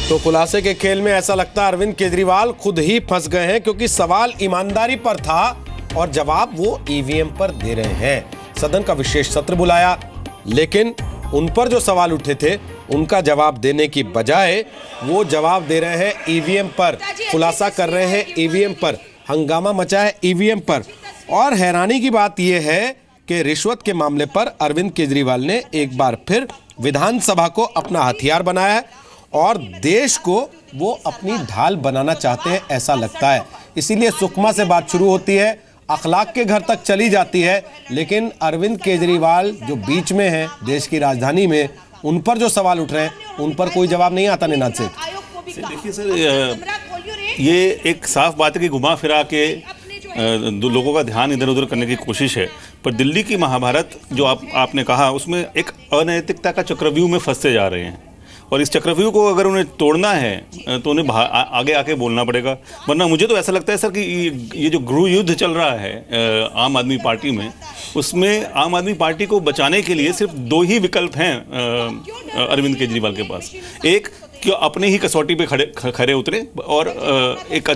तो खुलासे के खेल में ऐसा लगता है अरविंद केजरीवाल खुद ही फंस गए हैं, क्योंकि सवाल ईमानदारी पर था और जवाब वो ईवीएम पर दे रहे हैं। सदन का विशेष सत्र बुलाया, लेकिन उन पर जो सवाल उठे थे उनका जवाब देने की बजाय वो जवाब दे रहे हैं ईवीएम पर, खुलासा कर रहे हैं ईवीएम पर, हंगामा मचा है ईवीएम पर। और हैरानी की बात यह है कि रिश्वत के मामले पर अरविंद केजरीवाल ने एक बार फिर विधानसभा को अपना हथियार बनाया है और देश को वो अपनी ढाल बनाना चाहते हैं, ऐसा लगता है। इसीलिए सुकमा से बात शुरू होती है, अखलाक के घर तक चली जाती है, लेकिन अरविंद केजरीवाल जो बीच में है देश की राजधानी में, उन पर जो सवाल उठ रहे हैं उन पर कोई जवाब नहीं आता। निनाद से देखिए सर, ये एक साफ बात है कि घुमा फिरा के लोगों का ध्यान इधर उधर करने की कोशिश है। पर दिल्ली की महाभारत जो आपने कहा, उसमें एक अनैतिकता का चक्रव्यूह में फंसते जा रहे हैं और इस चक्रव्यूह को अगर उन्हें तोड़ना है तो उन्हें आगे आके बोलना पड़ेगा। वरना मुझे तो ऐसा लगता है सर कि ये जो गृह युद्ध चल रहा है आम आदमी पार्टी में, उसमें आम आदमी पार्टी को बचाने के लिए सिर्फ दो ही विकल्प हैं अरविंद केजरीवाल के पास। एक कि अपने ही कसौटी पे खड़े उतरे और एक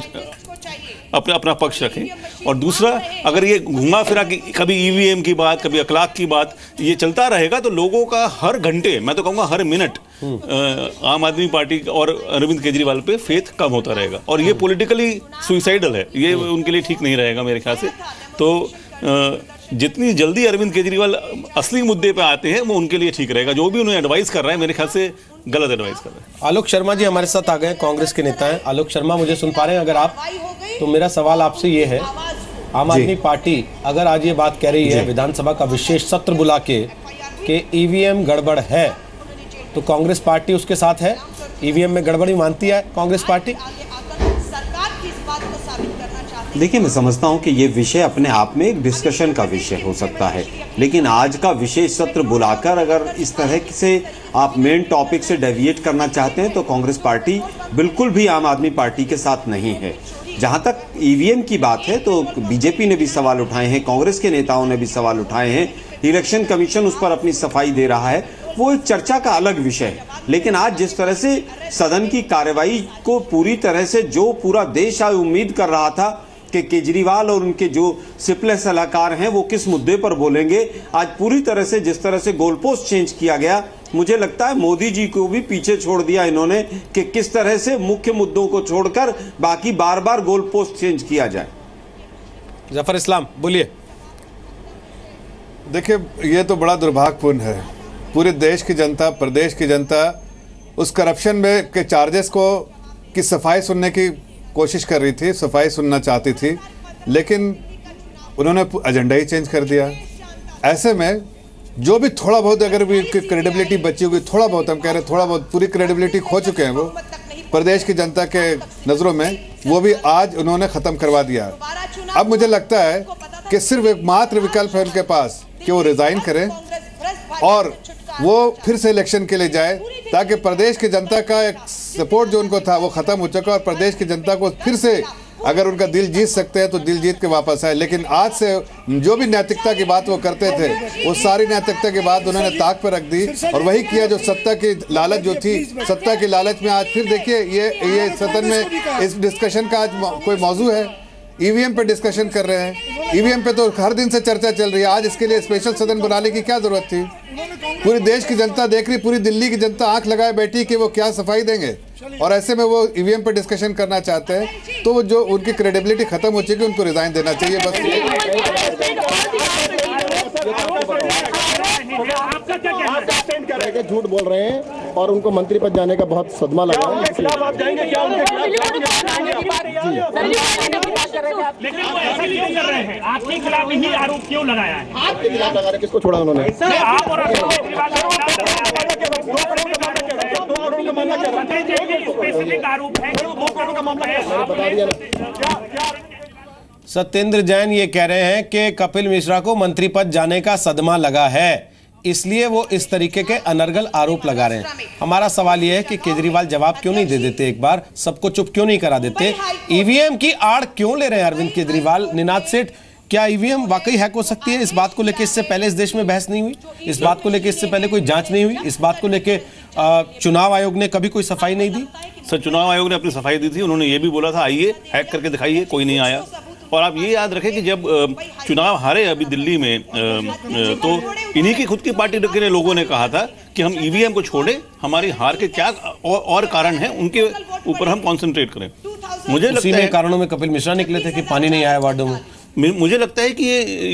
अपना पक्ष रखें, और दूसरा अगर ये घुमा फिरा कि कभी ईवीएम की बात, कभी अखलाक की बात, ये चलता रहेगा तो लोगों का हर घंटे, मैं तो कहूँगा हर मिनट आम आदमी पार्टी और अरविंद केजरीवाल पे फेथ कम होता रहेगा और ये पॉलिटिकली सुइसाइडल है, ये उनके लिए ठीक नहीं रहेगा मेरे ख्याल से। तो जितनी जल्दी अरविंद केजरीवाल असली मुद्दे पे आते हैं वो उनके लिए ठीक रहेगा। जो भी उन्हें एडवाइस कर रहा है मेरे ख्याल से गलत एडवाइस कर रहा है। आलोक शर्मा जी हमारे साथ आ गए, कांग्रेस के नेता हैं। आलोक शर्मा, मुझे सुन पा रहे हैं अगर आप? तो मेरा सवाल आपसे ये है, आम आदमी पार्टी अगर आज ये बात कह रही है विधानसभा का विशेष सत्र बुला के कि ईवीएम गड़बड़ है, तो कांग्रेस पार्टी उसके साथ है? ईवीएम में गड़बड़ी मानती है कांग्रेस पार्टी? देखिए, मैं समझता हूं कि ये विषय अपने आप में एक डिस्कशन का विषय हो सकता है, लेकिन आज का विशेष सत्र बुलाकर अगर इस तरह से आप मेन टॉपिक से डेविएट करना चाहते हैं तो कांग्रेस पार्टी बिल्कुल भी आम आदमी पार्टी के साथ नहीं है। जहां तक ईवीएम की बात है तो बीजेपी ने भी सवाल उठाए हैं, कांग्रेस के नेताओं ने भी सवाल उठाए हैं, इलेक्शन कमीशन उस पर अपनी सफाई दे रहा है, वो एक चर्चा का अलग विषय है। लेकिन आज जिस तरह से सदन की कार्यवाही को पूरी तरह से जो पूरा देश आज उम्मीद कर रहा था कि केजरीवाल और उनके जो सिपले सलाहकार हैं वो किस मुद्दे पर बोलेंगे, आज पूरी तरह से जिस तरह से गोल पोस्ट चेंज किया गया, मुझे लगता है मोदी जी को भी पीछे छोड़ दिया इन्होंने कि किस तरह से मुख्य मुद्दों को छोड़कर बाकी बार बार गोल पोस्ट चेंज किया जाए। जफर इस्लाम, बोलिए। देखिए, ये तो बड़ा दुर्भाग्यपूर्ण है। पूरे देश की जनता, प्रदेश की जनता उस करप्शन में के चार्जेस को की सफाई सुनने की कोशिश कर रही थी, सफाई सुनना चाहती थी, लेकिन उन्होंने एजेंडा ही चेंज कर दिया। ऐसे में जो भी थोड़ा बहुत अगर भी क्रेडिबिलिटी बची होगी, थोड़ा बहुत, हम कह रहे हैं थोड़ा बहुत, पूरी क्रेडिबिलिटी खो चुके हैं वो प्रदेश की जनता के नज़रों में, वो भी आज उन्होंने ख़त्म करवा दिया। अब मुझे लगता है कि सिर्फ एक मात्र विकल्प है उनके पास कि वो रिज़ाइन करें और वो फिर से इलेक्शन के लिए जाए, ताकि प्रदेश की जनता का एक सपोर्ट जो उनको था वो ख़त्म हो चुका और प्रदेश की जनता को फिर से अगर उनका दिल जीत सकते हैं तो दिल जीत के वापस आए। लेकिन आज से जो भी नैतिकता की बात वो करते थे, वो सारी नैतिकता की बात उन्होंने ताक पर रख दी और वही किया जो सत्ता की लालच जो थी, सत्ता की लालच में आज फिर देखिए ये सदन में इस डिस्कशन का आज कोई मौजू है, ईवीएम पे डिस्कशन कर रहे हैं। ईवीएम पे तो हर दिन से चर्चा चल रही है, आज इसके लिए स्पेशल सदन बुलाने की क्या जरूरत थी? पूरी देश की जनता देख रही, पूरी दिल्ली की जनता आंख लगाए बैठी कि वो क्या सफाई देंगे, और ऐसे में वो ईवीएम पे डिस्कशन करना चाहते हैं, तो जो उनकी क्रेडिबिलिटी खत्म हो चुकी है, उनको रिजाइन देना चाहिए बस। झूठ बोल रहे हैं और उनको मंत्री पद जाने का बहुत सदमा लगा है। लेकिन वो ऐसा क्यों कर रहे हैं? आपके खिलाफ ही आरोप क्यों लगाया है? आपके खिलाफ लगा रहे, किसको छोड़ा उन्होंने? आप और सत्येंद्र जैन ये कह रहे हैं कि कपिल मिश्रा को मंत्री पद जाने का सदमा लगा है, इसलिए वो इस तरीके के अनर्गल आरोप लगा रहे हैं। हमारा सवाल यह है कि केजरीवाल जवाब क्यों नहीं दे देते, एक बार सबको चुप क्यों नहीं करा देते? ईवीएम की आड़ क्यों ले रहे हैं अरविंद केजरीवाल? निनाद सेठ, क्या ईवीएम वाकई हैक हो सकती है? इस बात को लेकर इससे पहले इस देश में बहस नहीं हुई, इस बात को लेकर इससे पहले कोई जांच नहीं हुई, इस बात को लेकर चुनाव आयोग ने कभी कोई सफाई नहीं दी? सर, चुनाव आयोग ने अपनी सफाई दी थी। उन्होंने ये भी बोला था आइए हैक करके दिखाइए, कोई नहीं आया। और आप ये याद रखें कि जब चुनाव हारे अभी दिल्ली में तो इन्हीं की खुद की पार्टी के लोगों ने कहा था कि हम ईवीएम को छोड़ें, हमारी हार के क्या और कारण हैं उनके ऊपर हम कॉन्सेंट्रेट करें। मुझे लगता है कारणों में कपिल मिश्रा निकले थे कि पानी नहीं आया वार्डों में। मुझे लगता है कि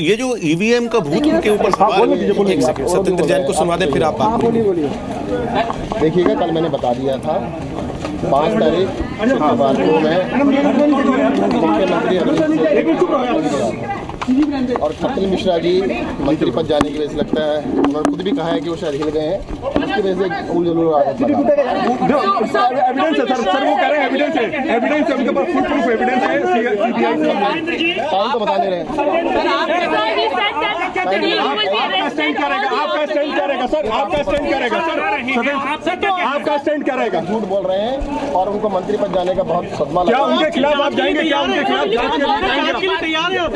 ये जो ईवीएम का भूत उनके ऊपर सत्येंद्र जैन को सुनवा दे, फिर आप बोलिए। देखिएगा, कल मैंने बता दिया था 5 तारीख शुक्रवार को मैं मुख्यमंत्री और कपिल मिश्रा जी मंत्री पद जाने की वजह से लगता है, उन्होंने खुद भी कहा है कि वो शायद हिल गए हैं, उसकी वजह से उल-जलूल आरोप लगा। एविडेंस है सर, वो कह रहे हैं एविडेंस है, एविडेंस है उनके पास, फुल प्रूफ एविडेंस है। टाइम तो बता नहीं रहे। आपका स्टैंड क्या रहेगा? आपका स्टैंड क्या रहेगा सर? आपका स्टैंड क्या रहेगा सर? आपका स्टैंड क्या रहेगा? झूठ बोल रहे हैं और उनको मंत्री पद जाने का बहुत सदमा लगा। क्या उनके खिलाफ आप जाएंगे? क्या उनके खिलाफ जाएंगे? तैयार है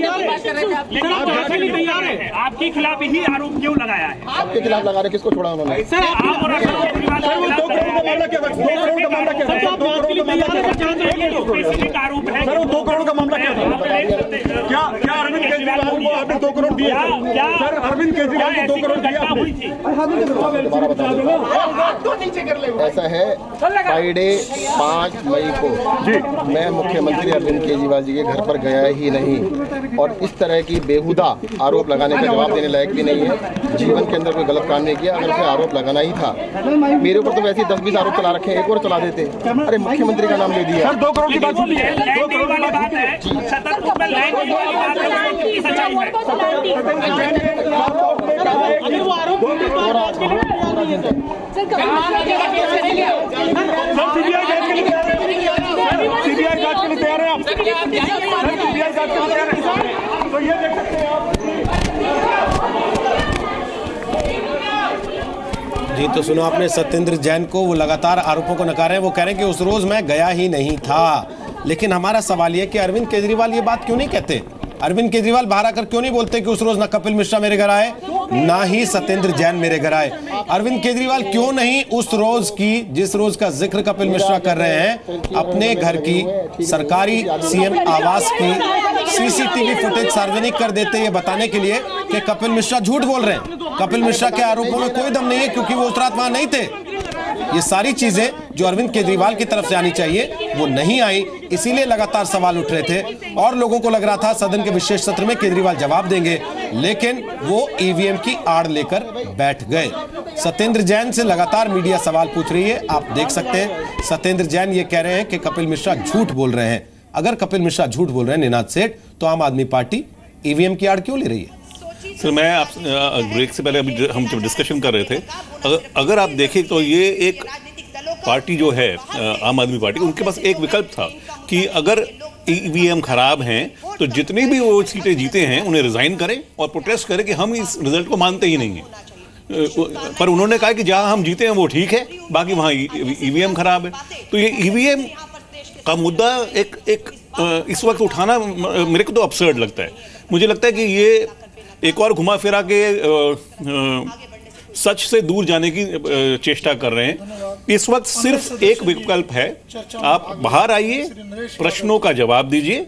लेकिन आप जाने के लिए तैयार है? आपके खिलाफ ही आरोप क्यों लगाया है? आपके खिलाफ लगा रहे, किसको छोड़ा उन्होंने? सर, आप और सर, वो 2 करोड़ का मामला क्या? 2 करोड़ का मामला क्या? 2 करोड़ का मामला क्या? आरोप है सर, वो 2 करोड़ का मामला क्या था? क्या अरविंद केजरीवाल को आपने 2 करोड़ दिए? सर, अरविंद केजरीवाल को 2 करोड़ दिया आपने? ऐसा है, फ्राइडे 5 मई को मैं मुख्यमंत्री अरविंद केजरीवाल जी के घर पर गया ही नहीं और इस तरह की बेहुदा आरोप लगाने का जवाब देने लायक भी नहीं है। जीवन के अंदर कोई गलत काम नहीं किया, अगर उसे आरोप लगाना ही था, मेरे ऊपर तो वैसे ही 10-20 आरोप चला रखे हैं, एक और चला देते। अरे मुख्यमंत्री का नाम ले दिया। 2 करोड़ की बात बोली है, 2 करोड़ वाली बात है। छतरपुर में लैंड वाली बात है, सच्चाई है। सीबीआई जांच के लिए तैयार है आप? सीबीआई जांच के लिए तैयार है? तो ये देख सकते हैं आप। जी, तो सुनो आपने सत्येंद्र जैन को, वो लगातार आरोपों को नकार रहे हैं। वो कह रहे हैं कि उस रोज मैं गया ही नहीं था। लेकिन हमारा सवाल ये कि अरविंद केजरीवाल ये बात क्यों नहीं कहते? अरविंद केजरीवाल बाहर आकर क्यों नहीं बोलते कि उस रोज ना कपिल मिश्रा मेरे घर आए, ना ही सत्येंद्र जैन मेरे घर आए? अरविंद केजरीवाल क्यों नहीं उस रोज की, जिस रोज का जिक्र कपिल मिश्रा कर रहे हैं, अपने घर की, सरकारी सीएम आवास की सीसीटीवी फुटेज सार्वजनिक कर देते, ये बताने के लिए कि कपिल मिश्रा झूठ बोल रहे हैं, कपिल मिश्रा के आरोपों में कोई दम नहीं है क्योंकि वो उस रात वहां नहीं थे। ये सारी चीजें जो अरविंद केजरीवाल की तरफ से आनी चाहिए वो नहीं आई, इसीलिए लगातार सवाल उठ रहे थे और लोगों को लग रहा था सदन के विशेष सत्र में केजरीवाल जवाब देंगे, लेकिन वो ईवीएम की आड़ लेकर बैठ गए। सत्येंद्र जैन से लगातार मीडिया सवाल पूछ रही है, आप देख सकते हैं सत्येंद्र जैन ये कह रहे हैं कि कपिल मिश्रा झूठ बोल रहे हैं। अगर कपिल मिश्रा झूठ बोल रहे हैं निनाद सेठ, तो आम आदमी पार्टी ईवीएम की आड़ क्यों ले रही है? सर, मैं आप ब्रेक से पहले अभी हम जब डिस्कशन कर रहे थे, अगर आप देखें तो ये एक पार्टी जो है आम आदमी पार्टी, उनके पास एक विकल्प था कि अगर ईवीएम खराब हैं तो जितनी भी वो सीटें जीते हैं उन्हें रिजाइन करें और प्रोटेस्ट करें कि हम इस रिजल्ट को मानते ही नहीं हैं। पर उन्होंने कहा कि जहां हम जीते हैं वो ठीक है, बाकी वहां ईवीएम खराब है। तो ये ईवीएम का मुद्दा एक इस वक्त उठाना मेरे को तो अब्सर्ड लगता है। मुझे लगता है कि ये एक और घुमा फिरा के सच से दूर जाने की चेष्टा कर रहे हैं। इस वक्त सिर्फ एक विकल्प है, आप बाहर आइए, प्रश्नों का जवाब दीजिए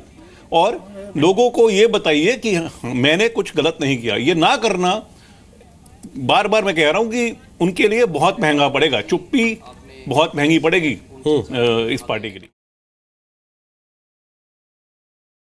और लोगों को ये बताइए कि मैंने कुछ गलत नहीं किया। ये ना करना, बार बार मैं कह रहा हूं कि उनके लिए बहुत महंगा पड़ेगा, चुप्पी बहुत महंगी पड़ेगी इस पार्टी के लिए।